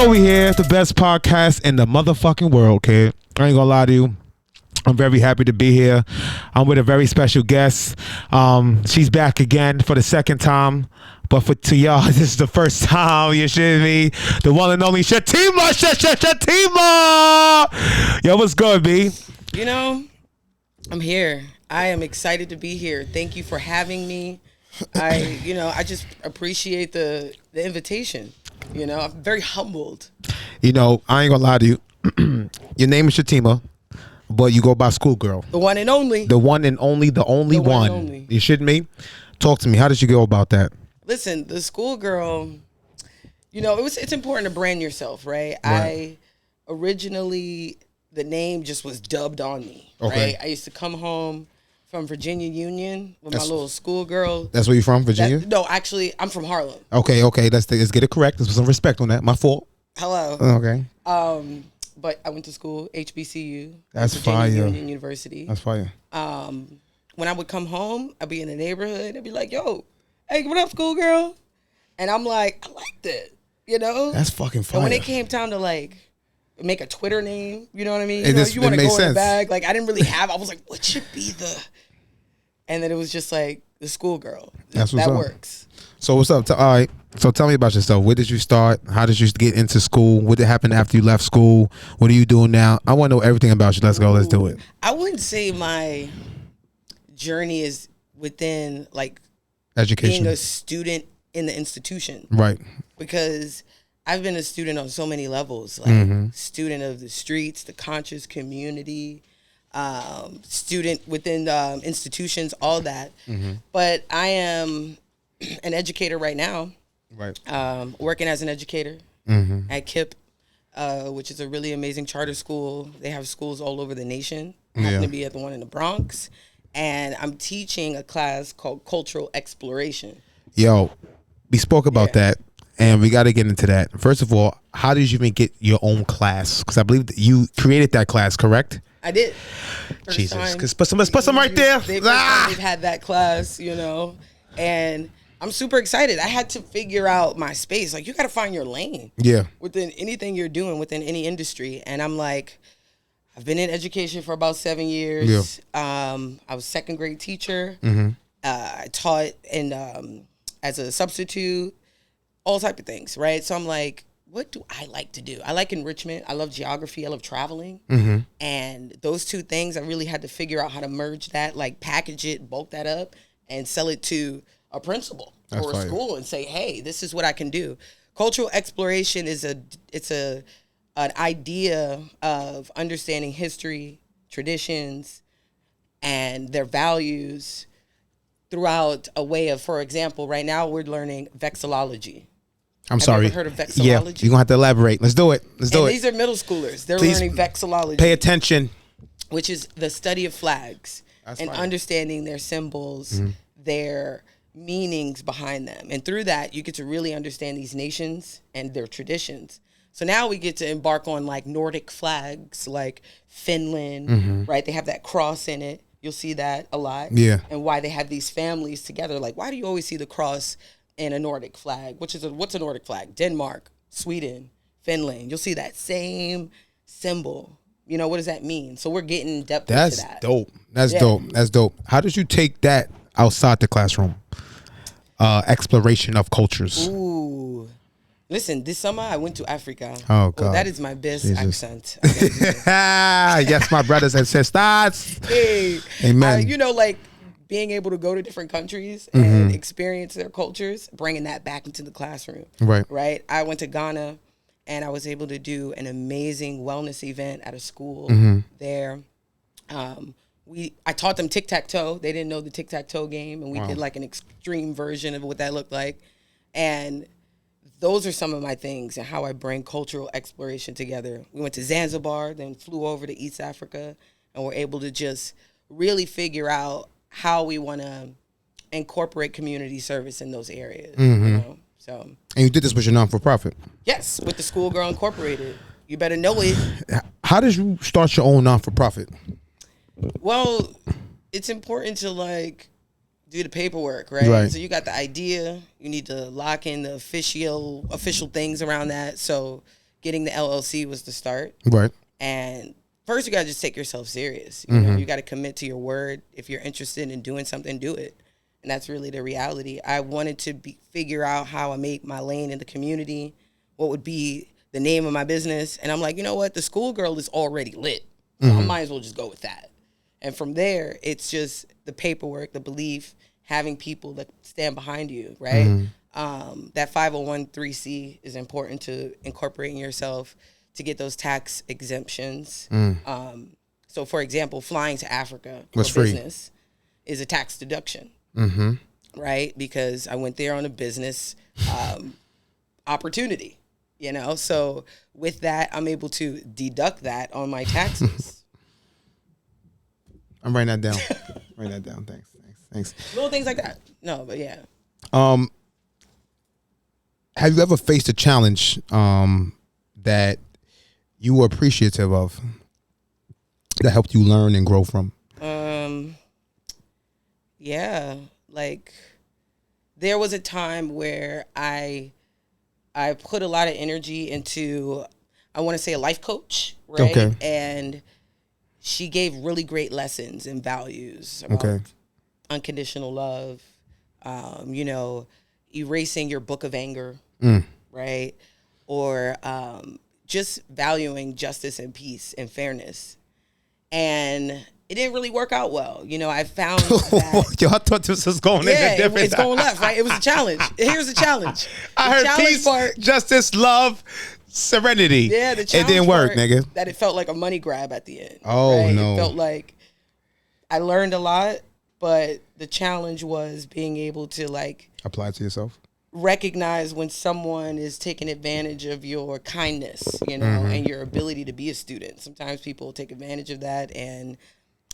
know we here, the best podcast in the motherfucking world, kid. I ain't gonna lie to you. I'm very happy to be here. I'm with a very special guest. She's back again for the second time. But to y'all, this is the first time, you shit me. The one and only Shatema. Shatema. Yo, what's good, B? You know, I'm here. I am excited to be here. Thank you for having me. I just appreciate the invitation. You know, I'm very humbled. You know, I ain't gonna lie to you. Your name is Shatema, but you go by Schoolgirl. The one and only. The one and only, the only one. Only. You shitting me? Talk to me. How did you go about that? Listen, the Schoolgirl, you know, it's important to brand yourself, right? Right. Originally, the name just was dubbed on me, right? I used to come home from Virginia Union with my little schoolgirl. That's where you from, Virginia? No, actually, I'm from Harlem. Okay. Let's get it correct. Let's put some respect on that. My fault. Hello. Okay. But I went to school, HBCU. That's Virginia fire. Union University. That's fire. When I would come home, I'd be in the neighborhood. I'd be like, yo, hey, what up, schoolgirl? And I'm like, I liked it, you know? That's fucking fire. And when it came time to, like, make a Twitter name, you know what I mean? You want to go sense. in the bag. Like, I didn't really have, I was like, what should be the... And then it was just like, the schoolgirl. That's what's that up. works. So what's up? All right. So tell me about yourself. Where did you start? How did you get into school? What did happen after you left school? What are you doing now? I want to know everything about you. Let's go. Let's do it. I wouldn't say my journey is within, like, education, being a student in the institution. Right. Because I've been a student on so many levels, like student of the streets, the conscious community, student within institutions, all that. But I am an educator right now. Right. Working as an educator at KIPP, which is a really amazing charter school. They have schools all over the nation. I happen to be at the one in the Bronx. And I'm teaching a class called Cultural Exploration. Yo, we spoke about that, and we got to get into that. First of all, how did you even get your own class? Because I believe that you created that class, correct? I did. Jesus, because put some right there. They've had that class, you know, and I'm super excited. I had to figure out my space. Like, you got to find your lane. Yeah. Within anything you're doing, within any industry. And I'm like, I've been in education for about 7 years. Yeah. I was second grade teacher. I taught as a substitute, all type of things, right? So I'm like, what do I like to do? I like enrichment. I love geography. I love traveling. And those two things, I really had to figure out how to merge that, like package it, bulk that up, and sell it to a principal or a school and say, hey, this is what I can do. Cultural exploration is an idea of understanding history, traditions, and their values throughout a way of, for example, right now we're learning vexillology. I'm sorry. Have you ever heard of vexillology? Yeah, you're going to have to elaborate. Let's do it. These are middle schoolers. They're learning vexillology. Pay attention. Which is the study of flags. That's and understanding their symbols, their meanings behind them. And through that, you get to really understand these nations and their traditions. So now we get to embark on, like, Nordic flags, like Finland, right? They have that cross in it. You'll see that a lot. Yeah. And why they have these families together. Like, why do you always see the cross in a Nordic flag? What's a Nordic flag? Denmark, Sweden, Finland. You'll see that same symbol. You know, what does that mean? So we're getting depth into that. That's dope. That's dope. How did you take that outside the classroom? Exploration of cultures. Ooh. Listen, this summer I went to Africa. Oh, God. That is my best accent. Yes, my brothers and sisters. Hey. Amen. You know, like, being able to go to different countries and experience their cultures, bringing that back into the classroom. Right. I went to Ghana, and I was able to do an amazing wellness event at a school there. I taught them tic-tac-toe. They didn't know the tic-tac-toe game, and we did, like, an extreme version of what that looked like. And those are some of my things and how I bring cultural exploration together. We went to Zanzibar, then flew over to East Africa, and were able to just really figure out how we want to incorporate community service in those areas. You know? So. And you did this with your non-for-profit? Yes, with the Schoolgirl Incorporated. You better know it. How did you start your own non-for-profit? Well, it's important to, like, do the paperwork, right? So you got the idea. You need to lock in the official things around that. So getting the LLC was the start. Right. And first, you got to just take yourself serious. You know, you got to commit to your word. If you're interested in doing something, do it. And that's really the reality. I wanted to figure out how I make my lane in the community, what would be the name of my business. And I'm like, you know what? The Schoolgirl is already lit. So I might as well just go with that. And from there, it's just the paperwork, the belief, having people that stand behind you, right? That 501(c) is important to incorporating yourself to get those tax exemptions. So, for example, flying to Africa for business is a tax deduction, right? Because I went there on a business opportunity, you know? So with that, I'm able to deduct that on my taxes. I'm writing that down. Writing that down. Thanks. Little things like that. No, but yeah. Have you ever faced a challenge that you were appreciative of that helped you learn and grow from? Yeah, like there was a time where I put a lot of energy into, I want to say, a life coach, right? Okay. And she gave really great lessons and values about unconditional love, you know, erasing your book of anger, right? Or just valuing justice and peace and fairness. And it didn't really work out well. You know, I found that... Yo, I thought this was going in a different... it's going left, right? It was a challenge. Here's the challenge. I heard peace, justice, love, serenity. Yeah, the challenge it didn't work, nigga. That it felt like a money grab at the end. Oh, right? no. It felt like I learned a lot, but the challenge was being able to, like... apply it to yourself? Recognize when someone is taking advantage of your kindness, you know, and your ability to be a student. Sometimes people take advantage of that, and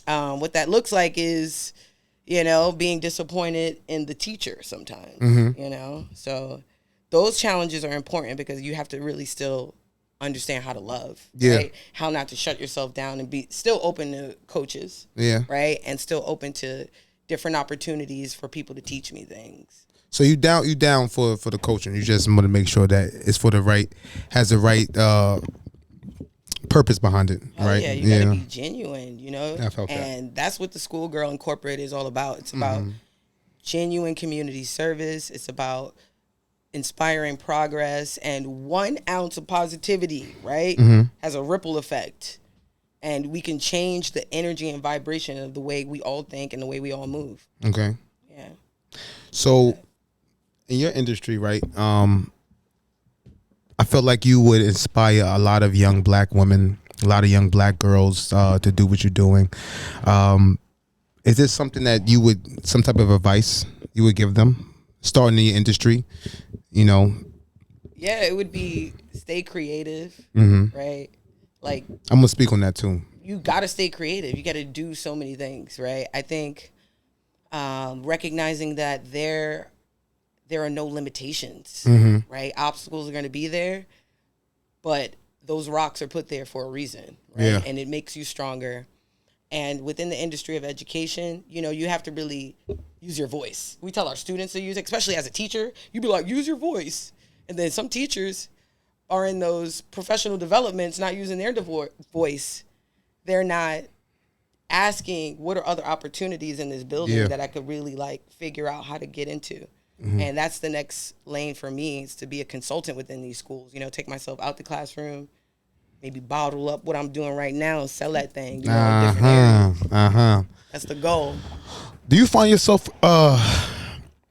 what that looks like is, you know, being disappointed in the teacher sometimes, you know. So those challenges are important because you have to really still understand how to love, right? How not to shut yourself down and be still open to coaches, right? And still open to different opportunities for people to teach me things. So you down for the coaching. You just want to make sure that it's for the right, has the right purpose behind it, right? Yeah, you gotta be genuine, you know? I felt that. And that's what the Schoolgirl Incorporated is all about. It's about genuine community service. It's about inspiring progress, and 1 ounce of positivity, right, has a ripple effect. And we can change the energy and vibration of the way we all think and the way we all move. Okay. Yeah. So in your industry, right, I felt like you would inspire a lot of young black women, a lot of young black girls to do what you're doing. Is this something that you would, some type of advice you would give them starting in your industry, you know? Yeah, it would be stay creative, right? Like, I'm going to speak on that too. You got to stay creative. You got to do so many things, right? I think recognizing that there are no limitations, right? Obstacles are going to be there, but those rocks are put there for a reason, right? Yeah. And it makes you stronger. And within the industry of education, you know, you have to really use your voice. We tell our students to use it, especially as a teacher. You be like, use your voice. And then some teachers are in those professional developments not using their voice. They're not asking, what are other opportunities in this building that I could really like figure out how to get into? And that's the next lane for me, is to be a consultant within these schools. You know, take myself out the classroom, maybe bottle up what I'm doing right now and sell that thing. You know, in different areas. That's the goal. Do you find yourself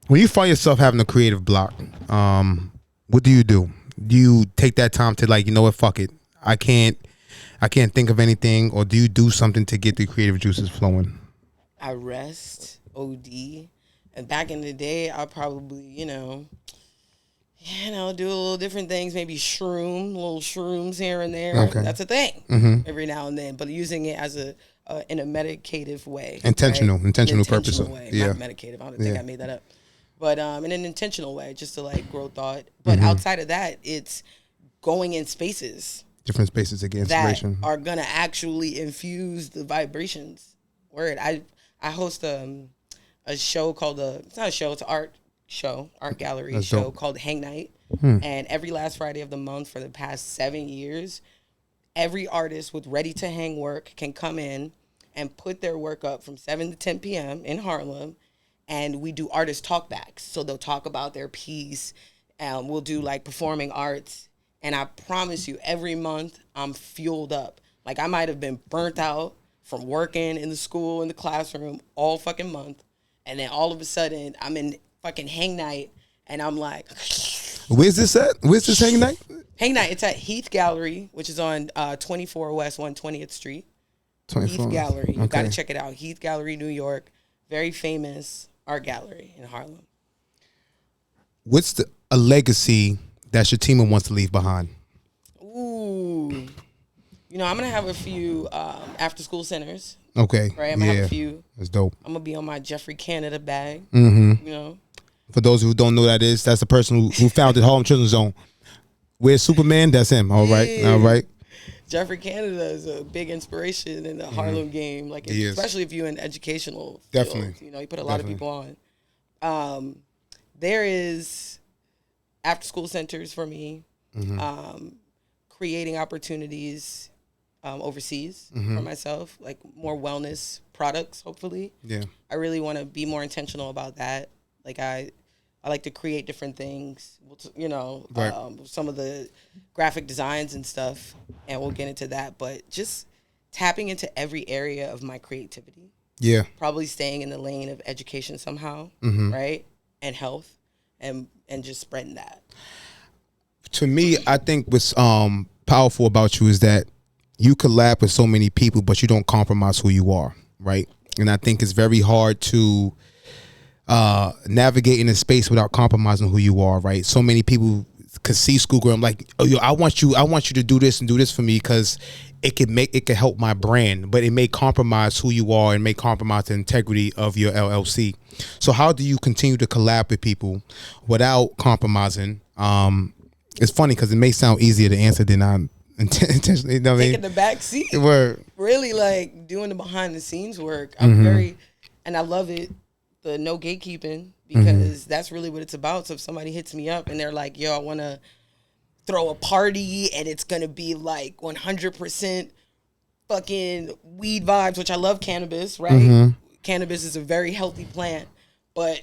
when you find yourself having a creative block? What do? Do you take that time to, like, you know what, fuck it, I can't think of anything, or do you do something to get the creative juices flowing? I rest, OD. And back in the day, I probably, you know, do a little different things, maybe little shrooms here and there. Okay. That's a thing every now and then, but using it as in a medicative way. Intentional purpose. Way, not medicative. I don't think I made that up. But in an intentional way, just to like grow thought. But outside of that, it's going in spaces. Different spaces to get inspiration. That are going to actually infuse the vibrations. Word. I host a show called it's not a show, it's an art gallery show called Hang Night. And every last Friday of the month for the past 7 years, every artist with ready to hang work can come in and put their work up from 7 to 10 p.m. in Harlem. And we do artist talkbacks. So they'll talk about their piece. We'll do like performing arts. And I promise you, every month I'm fueled up. Like I might have been burnt out from working in the school, in the classroom all fucking month. And then all of a sudden I'm in fucking hang night. And I'm like... Where's this at? Where's this hang night? Hang night. It's at Heath Gallery, which is on 24 West 120th Street. 24. Heath Gallery. You Okay. got to check it out. Heath Gallery, New York. Very famous art gallery in Harlem. What's a legacy that Shatema wants to leave behind? Ooh. You know, I'm going to have a few after school centers. Okay. Right? I'm going to have a few. That's dope. I'm going to be on my Jeffrey Canada bag. Mm-hmm. You know? For those who don't know who that is, that's the person who founded Harlem Children's Zone. Where's Superman? That's him. All right. Yeah. All right. Jeffrey Canada is a big inspiration in the Harlem game, like especially if you're in educational Definitely. field. You know, he put a lot of people on. There is after school centers for me, creating opportunities overseas for myself, like more wellness products, hopefully. Yeah. I really want to be more intentional about that. Like I like to create different things, you know, right. Some of the graphic designs and stuff, and we'll get into that. But just tapping into every area of my creativity. Yeah. Probably staying in the lane of education somehow, right? And health, and just spreading that. To me, I think what's powerful about you is that you collab with so many people, but you don't compromise who you are, right? And I think it's very hard to navigate in a space without compromising who you are, right? So many people could see Schoolgirl. I'm like, oh, yo, I want you to do this and do this for me because it could help my brand, but it may compromise who you are and may compromise the integrity of your LLC. So how do you continue to collab with people without compromising? It's funny because it may sound easier to answer than I'm intentionally. You know what I mean? Taking the back seat. Word. Really like doing the behind the scenes work. I'm and I love it. The no gatekeeping, because that's really what it's about. So if somebody hits me up and they're like, yo, I want to throw a party and it's going to be like 100% fucking weed vibes, which I love cannabis, right? Cannabis is a very healthy plant, but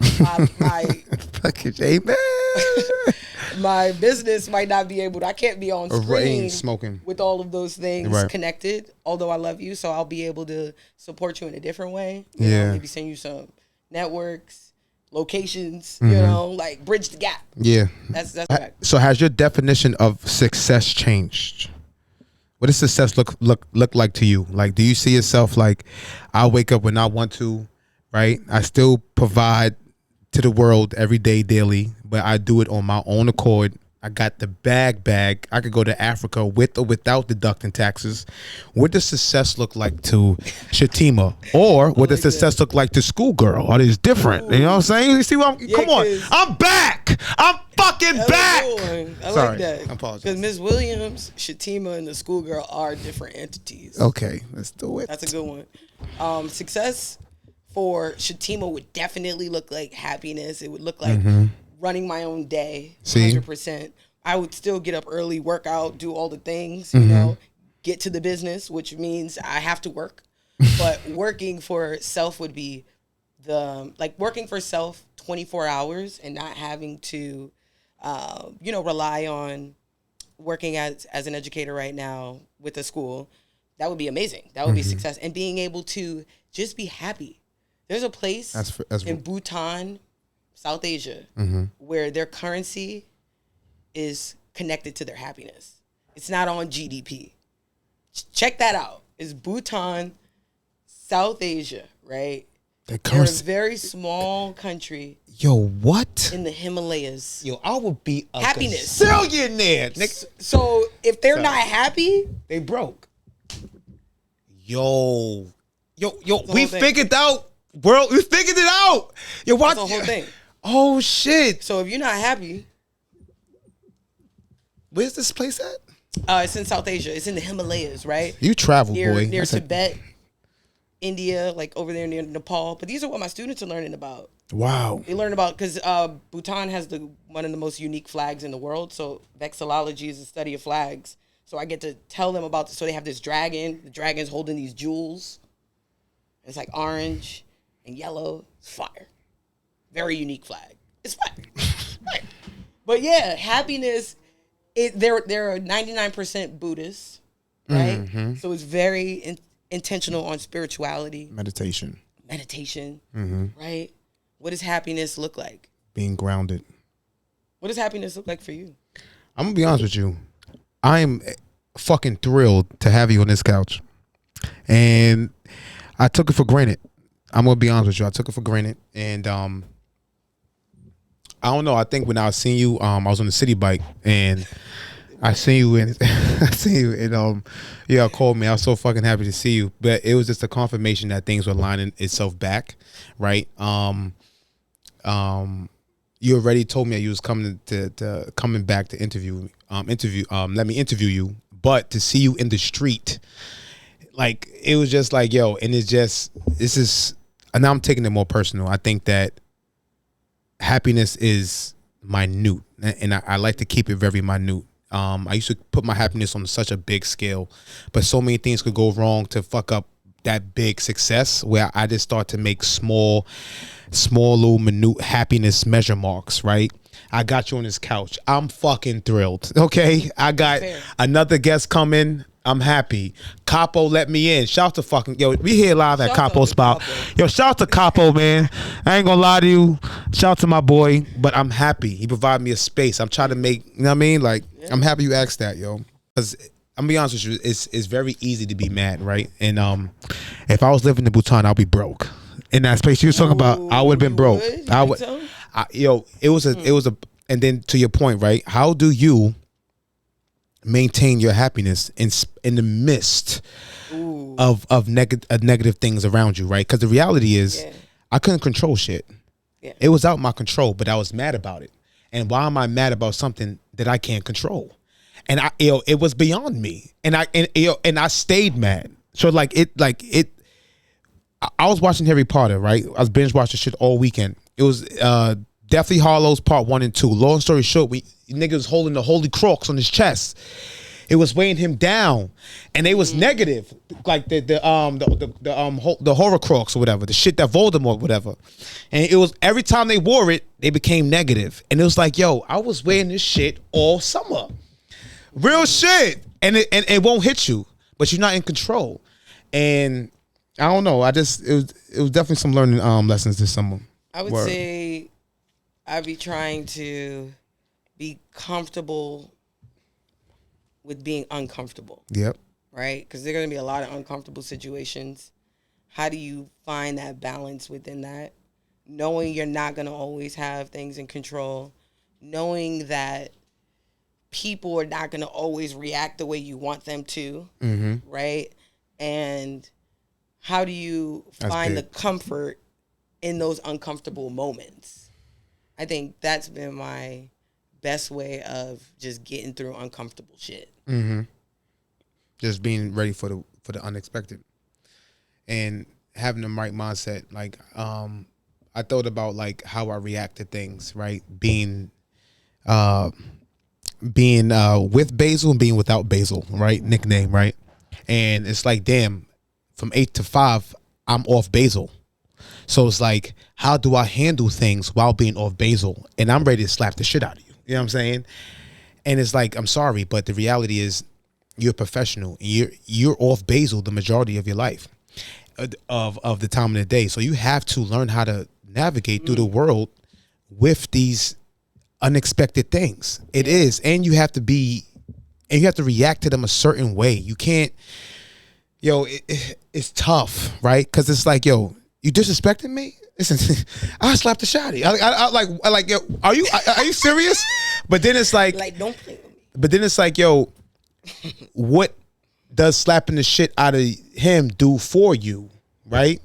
my business might not be able to, I can't be on screen smoking with all of those things connected, although I love you. So I'll be able to support you in a different way. You know, maybe send you some networks, locations, you know, like bridge the gap. Yeah. That's right. So has your definition of success changed? What does success look like to you? Like, do you see yourself like, I wake up when I want to, right? I still provide to the world every day, daily, but I do it on my own accord. I got the bag. I could go to Africa with or without deducting taxes. What does success look like to Shatema? Or what does success look like to Schoolgirl? Are these different? You know what I'm saying? You see what come on. I'm back. I'm fucking back. I like that. I apologize. Because Ms. Williams, Shatema, and the Schoolgirl are different entities. Okay, let's do it. That's a good one. Success for Shatema would definitely look like happiness. It would look like running my own day, 100%. I would still get up early, work out, do all the things, you know, get to the business, which means I have to work. But working for self would be working for self 24 hours and not having to, rely on working as an educator right now with a school. That would be amazing. That would be success. And being able to just be happy. There's a place in Bhutan, South Asia, where their currency is connected to their happiness. It's not on GDP. Check that out. It's Bhutan, South Asia, right? They're a very small country. Yo, what? In the Himalayas. Yo, I would be a happiness. Billionaire. So if they're not happy, they broke. Yo, we figured out. World, we figured it out. Yo, watch the whole thing. Oh shit! So if you're not happy, where's this place at? It's in South Asia. It's in the Himalayas, right? You travel, boy. Near Tibet. India, like over there near Nepal. But these are what my students are learning about. Wow. They learn about, because Bhutan has one of the most unique flags in the world. So vexillology is the study of flags. So I get to tell them about this. So they have this dragon. The dragon's holding these jewels. It's like orange and yellow. It's fire. Very unique flag. It's fire. But yeah, happiness, they're 99% Buddhist, right? Mm-hmm. So it's very intentional on spirituality. Meditation. Mm-hmm. Right? What does happiness look like? Being grounded. What does happiness look like for you? I'm going to be honest with you. I am fucking thrilled to have you on this couch. And I took it for granted. I'm going to be honest with you. I took it for granted. And I don't know. I think when I was seeing you, I was on the city bike and I seen you and yeah, called me. I was so fucking happy to see you. But it was just a confirmation that things were lining itself back, right? You already told me that you was coming coming back to let me interview you. But to see you in the street, like, it was just like, yo, and and now I'm taking it more personal. I think that happiness is minute, and I like to keep it very minute. I used to put my happiness on such a big scale, but so many things could go wrong to fuck up that big success, where I just start to make small little minute happiness measure marks, right? I got you on this couch. I'm fucking thrilled. Okay. I got another guest coming. I'm happy. Capo let me in. Shout to fucking, yo, we here live at Capo Spot. Yo, shout to Capo, man. I ain't gonna lie to you. Shout to my boy, but I'm happy. He provided me a space. I'm trying to make, you know what I mean? Like, yeah. I'm happy you asked that, yo. Because I'm gonna be honest with you, it's very easy to be mad, right? And if I was living in Bhutan, I'd be broke. In that space you were talking about, I would have been broke. I would. It was a, and then to your point, right? How do you maintain your happiness in the midst of negative things around you, right? Because the reality is, I couldn't control shit. Yeah. It was out my control, but I was mad about it. And why am I mad about something that I can't control? And it was beyond me. And I stayed mad. So I was watching Harry Potter, right? I was binge watching shit all weekend. It was Deathly Hallows Part 1 and 2. Long story short, nigga was holding the Holy Crux on his chest. It was weighing him down, and they was negative, like the Horcrux or whatever, the shit that Voldemort, whatever. And it was every time they wore it, they became negative, and it was like, yo, I was wearing this shit all summer, real shit, and it won't hit you, but you're not in control. And I don't know, it was definitely some learning lessons this summer. I would say I'd be trying to be comfortable with being uncomfortable. Yep. Right? Because there are going to be a lot of uncomfortable situations. How do you find that balance within that? Knowing you're not going to always have things in control. Knowing that people are not going to always react the way you want them to. Mm-hmm. Right? And how do you find the comfort in those uncomfortable moments? I think that's been my best way of just getting through uncomfortable shit. Mm-hmm. Just being ready for the unexpected and having the right mindset. Like, I thought about like how I react to things, right? Being with Basil and being without Basil, right? Nickname, right? And it's like, damn, from 8 to 5, I'm off Basil. So it's like, how do I handle things while being off Basil? And I'm ready to slap the shit out of you. You know what I'm saying? And it's like, I'm sorry, but the reality is you're a professional. And you're off Basil the majority of your life, of the time of the day. So you have to learn how to navigate through the world with these unexpected things. It is. And you have to react to them a certain way. You can't, it's tough, right? Because it's like, yo, you disrespecting me? Listen, I slapped the shotty. I like, yo, are you serious? But then it's like don't play with me. But then it's like, yo, what does slapping the shit out of him do for you, right?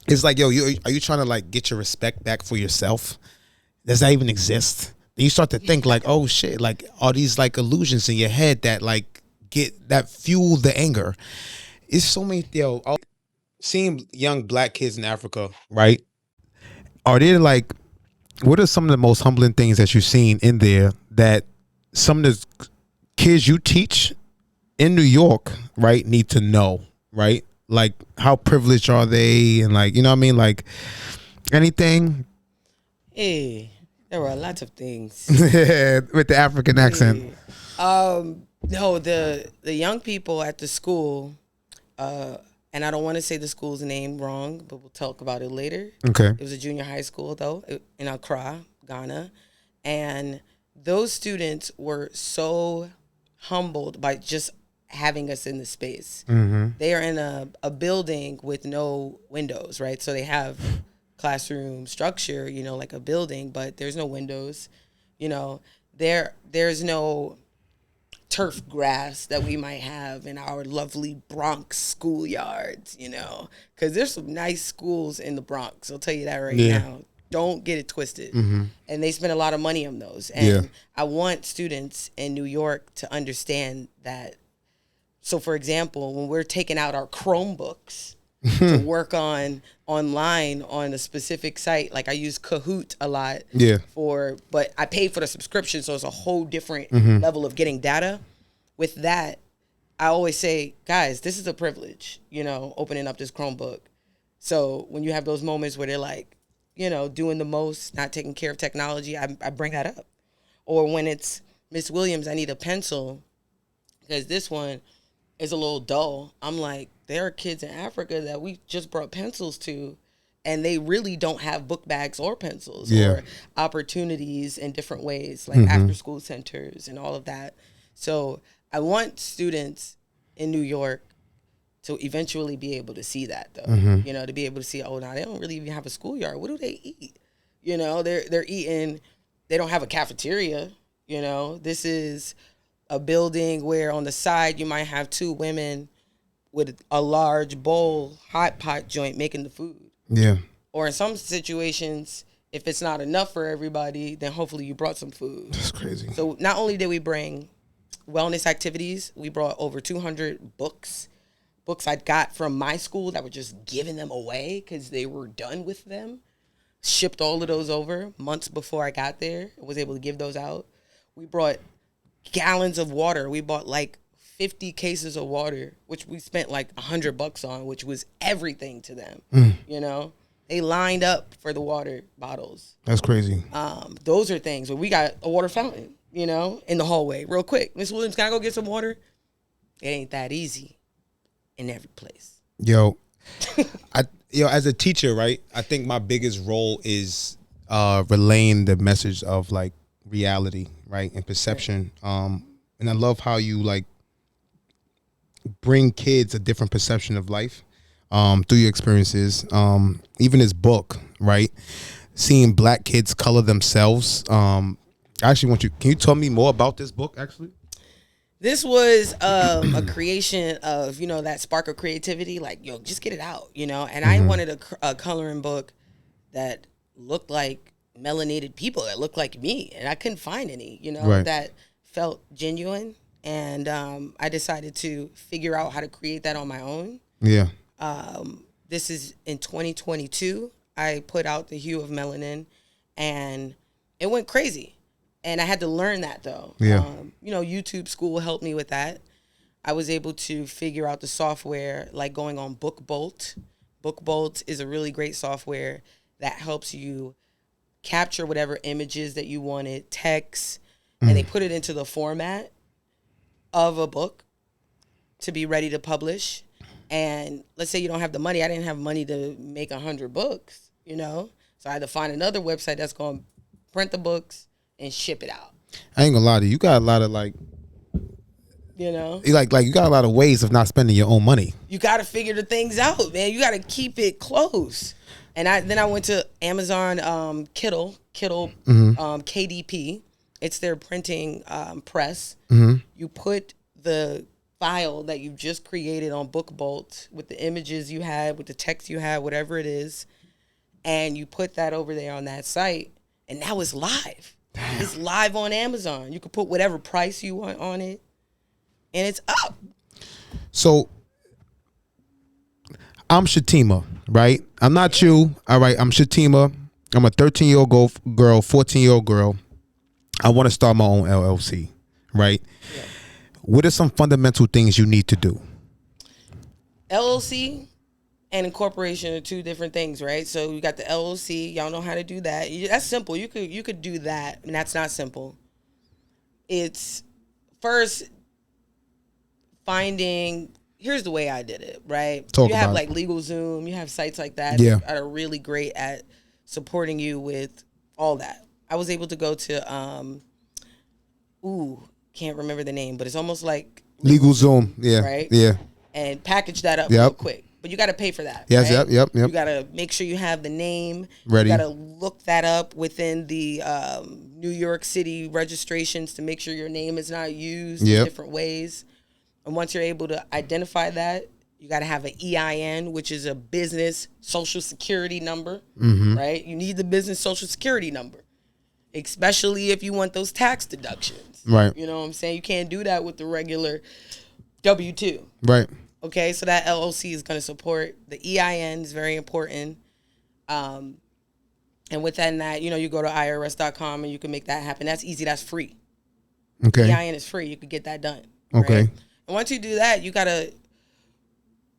It's like, yo, are you trying to like get your respect back for yourself? Does that even exist? Then you start to think like, oh shit, like all these like illusions in your head that like fuel the anger. It's so many, seeing young black kids in Africa, right? Are they like, what are some of the most humbling things that you've seen in there that some of the kids you teach in New York, right, need to know, right? Like, how privileged are they? And like, you know what I mean? Like, anything? Hey, there were lots of things. With the African accent. No, the young people at the school, and I don't want to say the school's name wrong, but we'll talk about it later. Okay. It was a junior high school, though, in Accra, Ghana. And those students were so humbled by just having us in the space. Mm-hmm. They are in a building with no windows, right? So they have classroom structure, you know, like a building, but there's no windows. You know, there's no turf grass that we might have in our lovely Bronx schoolyards, you know, because there's some nice schools in the Bronx. I'll tell you that right now. Don't get it twisted. Mm-hmm. And they spend a lot of money on those. And I want students in New York to understand that. So, for example, when we're taking out our Chromebooks to work on online on a specific site, like I use Kahoot a lot but I pay for the subscription, so it's a whole different level of getting data. With that, I always say, guys, this is a privilege, you know, opening up this Chromebook. So when you have those moments where they're like, you know, doing the most, not taking care of technology, I bring that up. Or when it's, Miss Williams, I need a pencil because this one is a little dull. I'm like, there are kids in Africa that we just brought pencils to, and they really don't have book bags or pencils or opportunities in different ways, like after school centers and all of that. So I want students in New York to eventually be able to see that, though. You know, to be able to see, oh, now they don't really even have a schoolyard. What do they eat? You know, they're eating, they don't have a cafeteria. You know, this is a building where on the side you might have two women with a large bowl, hot pot joint making the food. Yeah. Or in some situations, if it's not enough for everybody, then hopefully you brought some food. That's crazy. So not only did we bring wellness activities, we brought over 200 books I got from my school that were just giving them away because they were done with them. Shipped all of those over months before I got there. I was able to give those out. We brought gallons of water. We bought like 50 cases of water, which we spent like $100 on, which was everything to them. You know, they lined up for the water bottles. That's crazy. Those are things. But we got a water fountain, you know, in the hallway real quick. Miss Williams, can I go get some water? It ain't that easy in every place. Yo, as a teacher, right, I think my biggest role is relaying the message of like reality, right, and perception. And I love how you like bring kids a different perception of life through your experiences. Even this book, right, seeing black kids color themselves. I actually can you tell me more about this book actually? This was a creation of, you know, that spark of creativity, like, yo, just get it out, you know. And I wanted a coloring book that looked like melanated people, that looked like me. And I couldn't find any, you know, that felt genuine. And I decided to figure out how to create that on my own. Yeah. This is in 2022. I put out The Hue of Melanin, and it went crazy. And I had to learn that, though. Yeah. You know, YouTube School helped me with that. I was able to figure out the software, like going on BookBolt. BookBolt is a really great software that helps you capture whatever images that you wanted, text, and they put it into the format of a book to be ready to publish. And let's say you don't have the money. I didn't have money to make 100 books, you know? So I had to find another website that's going to print the books and ship it out. I ain't gonna lie to you. You got a lot of like, you know, like you got a lot of ways of not spending your own money. You got to figure the things out, man. You got to keep it close. And then I went to Amazon Kindle KDP. It's their printing press. You put the file that you just created on BookBolt with the images you had, with the text you had, whatever it is, and you put that over there on that site, and now it's live. Damn. It's live on Amazon. You can put whatever price you want on it, and it's up. So I'm Shatema, right? I'm not you. All right, I'm Shatema. I'm a 13-year-old girl, 14-year-old girl. I want to start my own LLC, right? Yeah. What are some fundamental things you need to do? LLC and incorporation are two different things, right? So you got the LLC. Y'all know how to do that. That's simple. You could do that, and that's not simple. It's first finding. Here's the way I did it, right? You have like LegalZoom. You have sites like that that are really great at supporting you with all that. I was able to go to, can't remember the name, but it's almost like LegalZoom, yeah, right, yeah, and package that up real quick. But you got to pay for that. Yes, right? Yep. You got to make sure you have the name ready. You got to look that up within the New York City registrations to make sure your name is not used in different ways. And once you're able to identify that, you got to have an EIN, which is a business social security number, right? You need the business social security number, especially if you want those tax deductions. Right. You know what I'm saying? You can't do that with the regular W-2. Right. Okay, so that LLC is going to support. The EIN is very important. And within that, you go to IRS.com and you can make that happen. That's easy. That's free. Okay. EIN is free. You could get that done. Okay. Right? And once you do that, you got to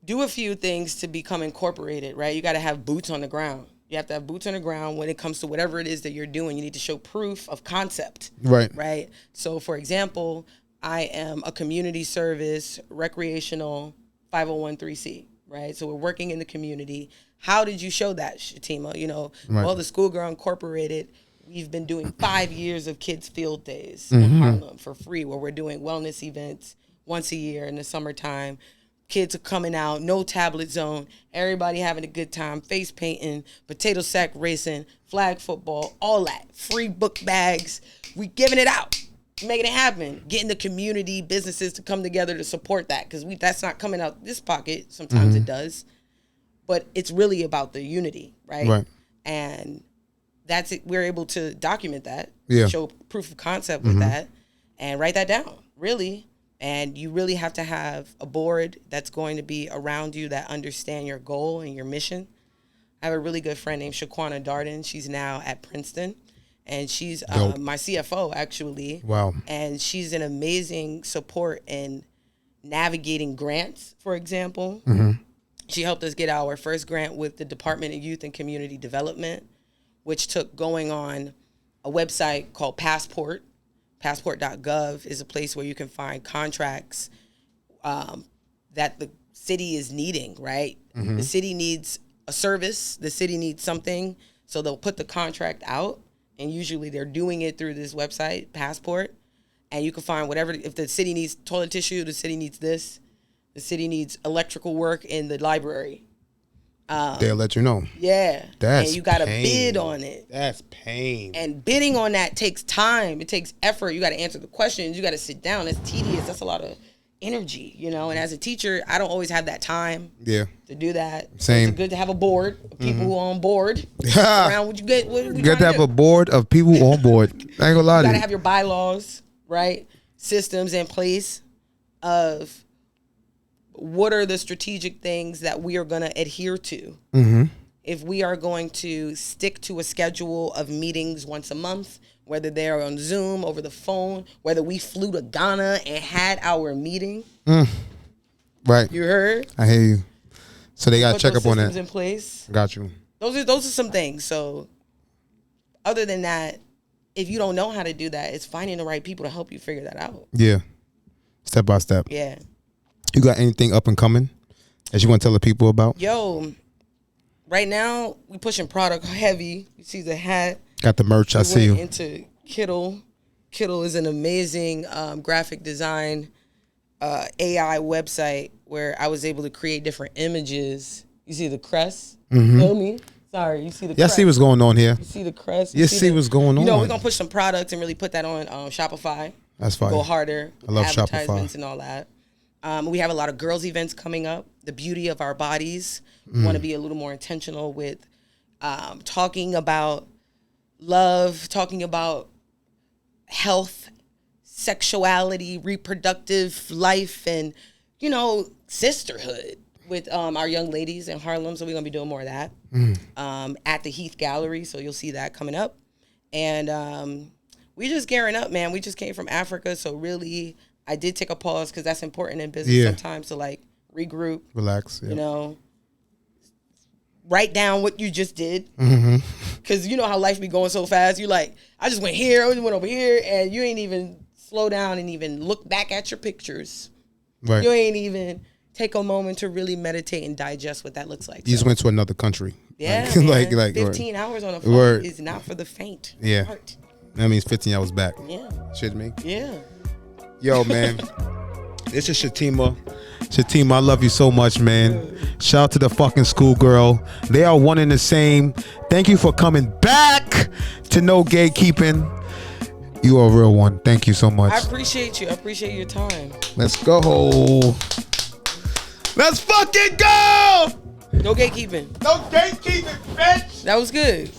do a few things to become incorporated, right? You got to have boots on the ground. You have to have boots on the ground when it comes to whatever it is that you're doing. You need to show proof of concept. Right. Right? So, for example, I am a community service, recreational 501(c), right? So we're working in the community. How did you show that, Shatema? Well, the Schoolgirl Incorporated, we've been doing 5 years of kids' field days in Harlem for free, where we're doing wellness events once a year in the summertime. Kids are coming out, no tablet zone, everybody having a good time, face painting, potato sack racing, flag football, all that. Free book bags. We giving it out. Making it happen, getting the community businesses to come together to support that, because that's not coming out this pocket. Sometimes it does, but it's really about the unity, right? And that's it. We're able to document that, show proof of concept with that, and write that down, really. And you really have to have a board that's going to be around you that understand your goal and your mission. I have a really good friend named Shaquana Darden. She's now at Princeton. And she's my CFO, actually. Wow. And she's an amazing support in navigating grants, for example. She helped us get our first grant with the Department of Youth and Community Development, which took going on a website called Passport. Passport.gov is a place where you can find contracts that the city is needing, right? The city needs a service. The city needs something. So they'll put the contract out. And usually they're doing it through this website, Passport. And you can find whatever. If the city needs toilet tissue, the city needs this. The city needs electrical work in the library. They'll let you know. Yeah. And you got to bid on it. That's pain. And bidding on that takes time. It takes effort. You got to answer the questions. You got to sit down. It's tedious. That's a lot of energy, And as a teacher, I don't always have that time to do that. Same. So it's good to have a board of people who are on board. Around what you get. What you got to have a board of people on board. I ain't gonna lie to you. You got to have your bylaws, right? Systems in place of what are the strategic things that we are going to adhere to. If we are going to stick to a schedule of meetings once a month, whether they're on Zoom, over the phone, whether we flew to Ghana and had our meeting. Right. You heard? I hear you. So they got to check up on that. In place. Got you. Those are some things. So other than that, if you don't know how to do that, it's finding the right people to help you figure that out. Yeah. Step by step. Yeah. You got anything up and coming that you want to tell the people about? Yo, right now we pushing product heavy. You see the hat. Got the merch. I see you. Into Kittle. Kittle is an amazing graphic design AI website where I was able to create different images. You see the crest? Feel me? Sorry, you see the crest. See what's going on here. You see the crest? You see what's going on. We're going to push some products and really put that on Shopify. That's fine. Go harder. I love advertisements Shopify. And all that. We have a lot of girls events coming up. The beauty of our bodies. We want to be a little more intentional with talking about love, talking about health, sexuality, reproductive life, and, sisterhood. with our young ladies in Harlem, so we're gonna be doing more of that at the Heath Gallery. So you'll see that coming up, and we just gearing up, man. We just came from Africa, so really, I did take a pause because that's important in business sometimes to like regroup, relax, you know, write down what you just did, because you know how life be going so fast. You like, I just went here, I just went over here, and you ain't even slow down and even look back at your pictures. Right. You ain't even take a moment to really meditate and digest what that looks like. You just went to another country. Yeah, like 15 hours on a flight is not for the faint. Yeah, heart. That means 15 hours back. Yeah, shit me. Yeah. Yo, man, this is Shatema. Shatema, I love you so much, man. Shout out to the fucking Schoolgirl. They are one and the same. Thank you for coming back to No Gatekeeping. You are a real one. Thank you so much. I appreciate you. I appreciate your time. Let's go. Let's fucking go. No gatekeeping. No gatekeeping, bitch. That was good.